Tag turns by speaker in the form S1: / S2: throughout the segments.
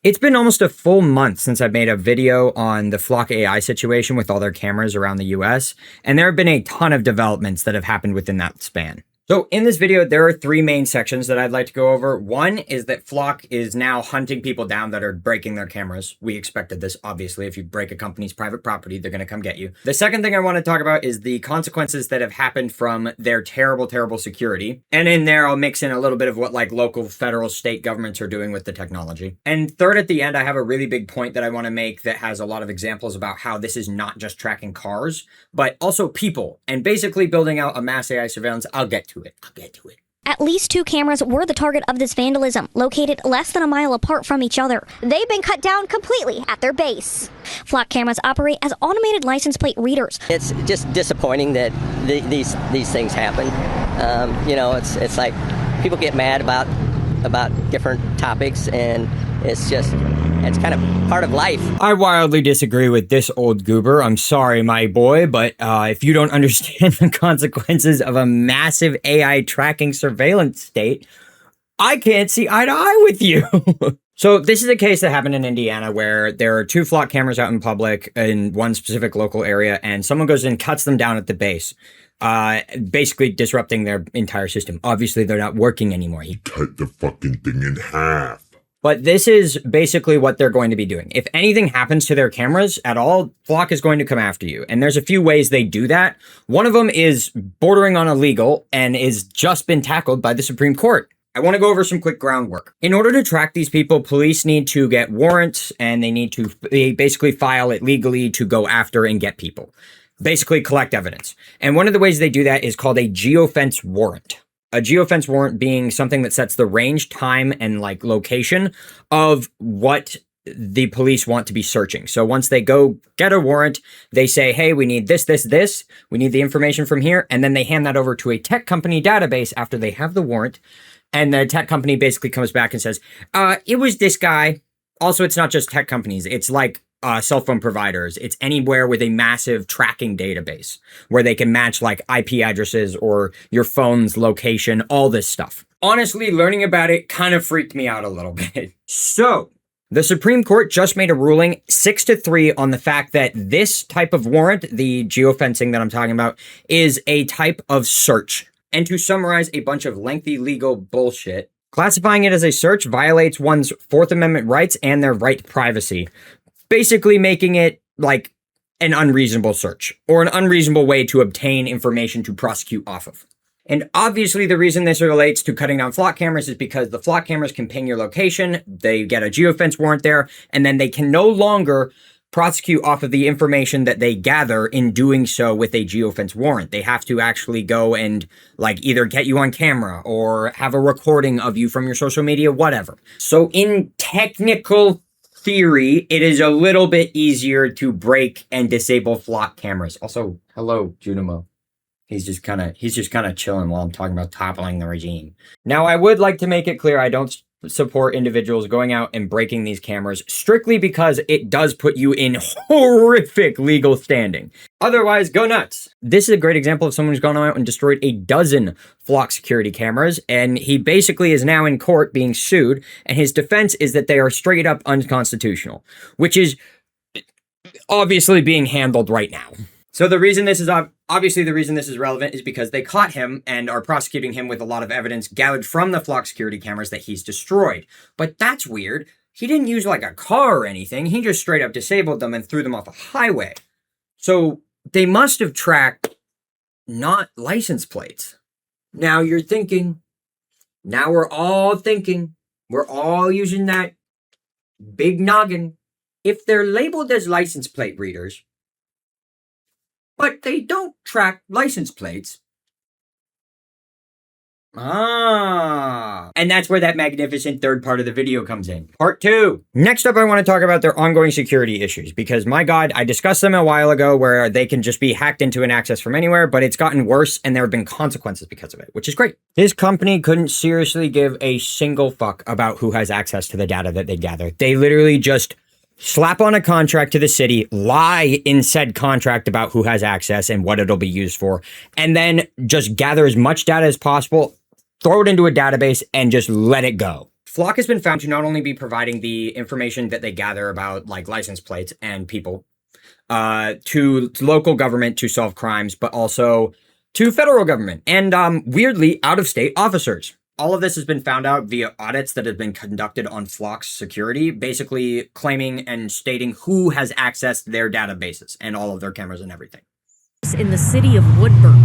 S1: It's been almost a full month since I've made a video on the Flock AI situation with all their cameras around the US, and there have been a ton of developments that have happened within that span. So in this video, there are three main sections that I'd like to go over. One is that Flock is now hunting people down that are breaking their cameras. We expected this, obviously. If you break a company's private property, they're going to come get you. The second thing I want to talk about is the consequences that have happened from their terrible, terrible security. And in there, I'll mix in a little bit of what like local, federal, state governments are doing with the technology. And third, at the end, I have a really big point that I want to make that has a lot of examples about how this is not just tracking cars, but also people, and basically building out a mass AI surveillance. I'll get to it.
S2: At least 2 cameras were the target of this vandalism, located less than a mile apart from each other. They've been cut down completely at their base. Flock cameras operate as automated license plate readers.
S3: It's just disappointing that these things happen. It's like people get mad about different topics, and it's kind of part of life.
S1: I wildly disagree with this old goober. I'm sorry, my boy, but if you don't understand the consequences of a massive AI tracking surveillance state, I can't see eye to eye with you. So this is a case that happened in Indiana where there are 2 Flock cameras out in public in one specific local area, and someone goes in and cuts them down at the base, basically disrupting their entire system. Obviously, they're not working anymore.
S4: He cut the fucking thing in half.
S1: But this is basically what they're going to be doing. If anything happens to their cameras at all, Flock is going to come after you. And there's a few ways they do that. One of them is bordering on illegal and is just been tackled by the Supreme Court. I want to go over some quick groundwork. In order to track these people, police need to get warrants, and they basically file it legally to go after and get people. Basically collect evidence. And one of the ways they do that is called a geofence warrant. A geofence warrant being something that sets the range, time, and like location of what the police want to be searching. So once they go get a warrant, they say, hey, we need this, this, this. We need the information from here. And then they hand that over to a tech company database after they have the warrant. And the tech company basically comes back and says, it was this guy. Also, it's not just tech companies. It's like cell phone providers. It's anywhere with a massive tracking database where they can match like IP addresses or your phone's location, all this stuff. Honestly, learning about it kind of freaked me out a little bit. So the Supreme Court just made a ruling 6-3 on the fact that this type of warrant, the geofencing that I'm talking about, is a type of search. And to summarize a bunch of lengthy legal bullshit, classifying it as a search violates one's Fourth Amendment rights and their right to privacy, basically making it like an unreasonable search or an unreasonable way to obtain information to prosecute off of. And obviously the reason this relates to cutting down Flock cameras is because the Flock cameras can ping your location, they get a geofence warrant there, and then they can no longer prosecute off of the information that they gather in doing so with a geofence warrant. They have to actually go and like either get you on camera or have a recording of you from your social media, whatever. So in technical theory, it is a little bit easier to break and disable Flock cameras. Also, hello, Junimo. He's just kind of chilling while I'm talking about toppling the regime. Now, I would like to make it clear I don't support individuals going out and breaking these cameras strictly because it does put you in horrific legal standing. Otherwise, go nuts. This is a great example of someone who's gone out and destroyed a dozen Flock security cameras, and he basically is now in court being sued, and his defense is that they are straight up unconstitutional, which is obviously being handled right now. So the reason this is relevant is because they caught him and are prosecuting him with a lot of evidence gathered from the Flock security cameras that he's destroyed. But that's weird. He didn't use like a car or anything. He just straight up disabled them and threw them off a highway. So they must have tracked not license plates. Now you're thinking, now we're all using that big noggin. If they're labeled as license plate readers, but they don't track license plates. And that's where that magnificent third part of the video comes in. Part 2. Next up, I want to talk about their ongoing security issues because, my God, I discussed them a while ago where they can just be hacked into and accessed from anywhere, but it's gotten worse and there have been consequences because of it, which is great. His company couldn't seriously give a single fuck about who has access to the data that they gather. They literally just slap on a contract to the city, lie in said contract about who has access and what it'll be used for, and then just gather as much data as possible, throw it into a database, and just let it go. Flock has been found to not only be providing the information that they gather about like license plates and people to local government to solve crimes, but also to federal government and weirdly out-of-state officers. All of this has been found out via audits that have been conducted on Flock's security, basically claiming and stating who has accessed their databases and all of their cameras and everything.
S5: In the city of Woodburn.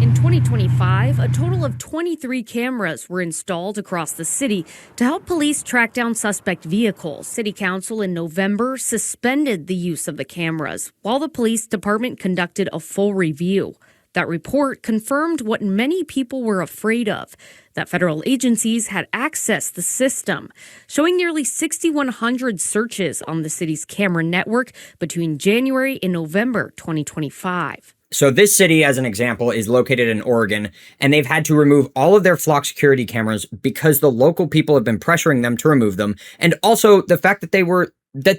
S5: In 2025, a total of 23 cameras were installed across the city to help police track down suspect vehicles. City Council in November suspended the use of the cameras while the police department conducted a full review. That report confirmed what many people were afraid of, that federal agencies had accessed the system, showing nearly 6,100 searches on the city's camera network between January and November 2025.
S1: So this city, as an example, is located in Oregon, and they've had to remove all of their Flock security cameras because the local people have been pressuring them to remove them, and also the fact that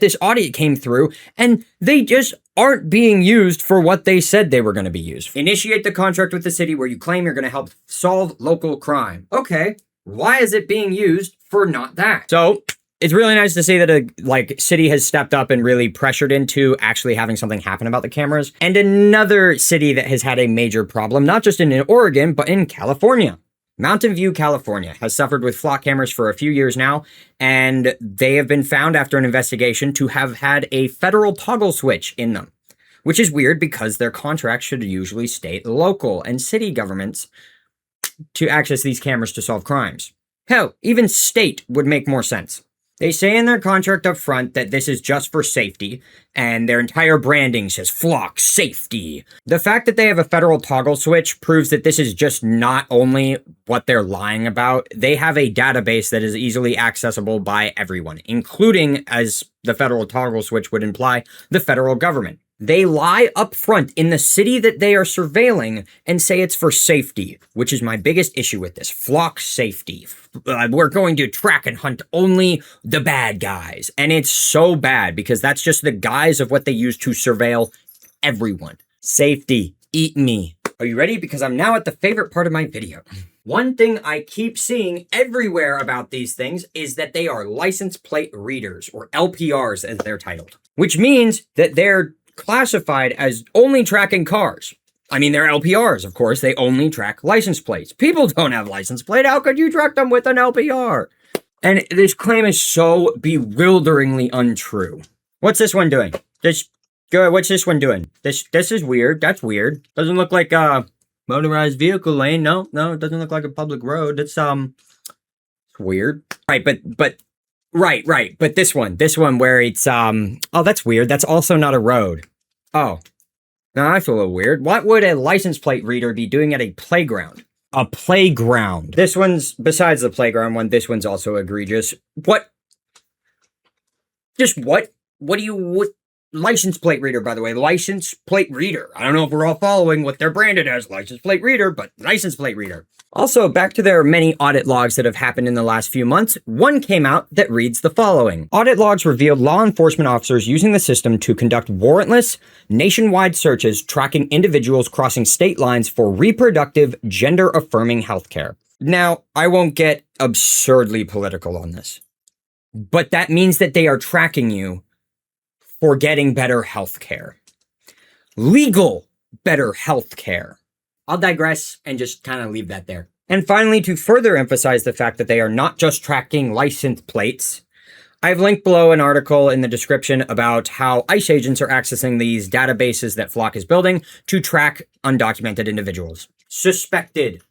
S1: this audit came through and they just aren't being used for what they said they were going to be used. Initiate the contract with the city where you claim you're going to help solve local crime. Okay, why is it being used for not that? So it's really nice to see that a city has stepped up and really pressured into actually having something happen about the cameras. And another city that has had a major problem, not just in Oregon, but in California. Mountain View, California has suffered with Flock cameras for a few years now, and they have been found after an investigation to have had a federal toggle switch in them, which is weird because their contract should usually state local and city governments to access these cameras to solve crimes. Hell, even state would make more sense. They say in their contract up front that this is just for safety, and their entire branding says Flock Safety. The fact that they have a federal toggle switch proves that this is just not only what they're lying about, they have a database that is easily accessible by everyone, including, as the federal toggle switch would imply, the federal government. They lie up front in the city that they are surveilling and say it's for safety, which is my biggest issue with this. Flock Safety. We're going to track and hunt only the bad guys. And it's so bad because that's just the guise of what they use to surveil everyone. Safety. Eat me. Are you ready? Because I'm now at the favorite part of my video. One thing I keep seeing everywhere about these things is that they are license plate readers, or LPRs as they're titled, which means that they're classified as only tracking cars. I mean, they're LPRs, of course. They only track license plates. People don't have license plate. How could you track them with an LPR? And this claim is so bewilderingly untrue. What's this one doing? What's this one doing? This is weird. That's weird. Doesn't look like a motorized vehicle lane. No, it doesn't look like a public road. It's weird. Right, but Right. But this one where it's, oh, that's weird. That's also not a road. Oh, no, that's a little weird. What would a license plate reader be doing at a playground? A playground. This one's, besides the playground one, this one's also egregious. What? Just what? What license plate reader, by the way, license plate reader. I don't know if we're all following what they're branded as, license plate reader, but license plate reader. Also, back to their many audit logs that have happened in the last few months, one came out that reads the following. Audit logs revealed law enforcement officers using the system to conduct warrantless, nationwide searches tracking individuals crossing state lines for reproductive, gender-affirming healthcare. Now, I won't get absurdly political on this, but that means that they are tracking you for getting better healthcare. Legal better healthcare. I'll digress and just kind of leave that there. And finally, to further emphasize the fact that they are not just tracking license plates, I've linked below an article in the description about how ICE agents are accessing these databases that Flock is building to track undocumented individuals. Suspected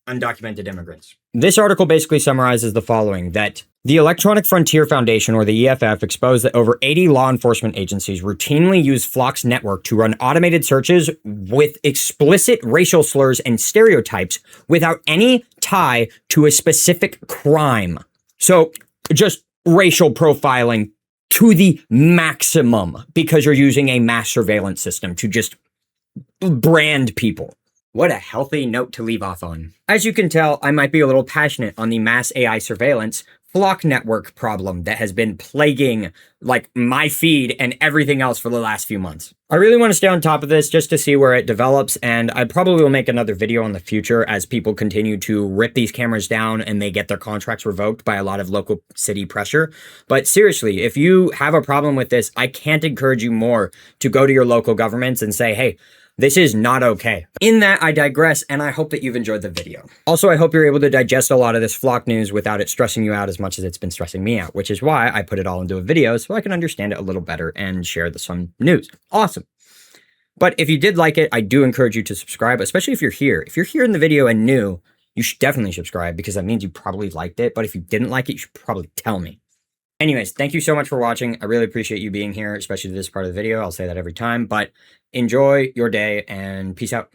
S1: undocumented immigrants. This article basically summarizes the following, that the Electronic Frontier Foundation, or the EFF, exposed that over 80 law enforcement agencies routinely use Flock's network to run automated searches with explicit racial slurs and stereotypes without any tie to a specific crime. So just racial profiling to the maximum because you're using a mass surveillance system to just brand people. What a healthy note to leave off on. As you can tell, I might be a little passionate on the mass AI surveillance flock network problem that has been plaguing like my feed and everything else for the last few months. I really want to stay on top of this just to see where it develops, and I probably will make another video in the future as people continue to rip these cameras down and they get their contracts revoked by a lot of local city pressure. But seriously, if you have a problem with this, I can't encourage you more to go to your local governments and say, hey, this is not okay. In that, I digress, and I hope that you've enjoyed the video. Also, I hope you're able to digest a lot of this flock news without it stressing you out as much as it's been stressing me out, which is why I put it all into a video so I can understand it a little better and share some news. Awesome. But if you did like it, I do encourage you to subscribe, especially if you're here. If you're here in the video and new, you should definitely subscribe because that means you probably liked it. But if you didn't like it, you should probably tell me. Anyways, thank you so much for watching. I really appreciate you being here, especially this part of the video. I'll say that every time, but enjoy your day and peace out.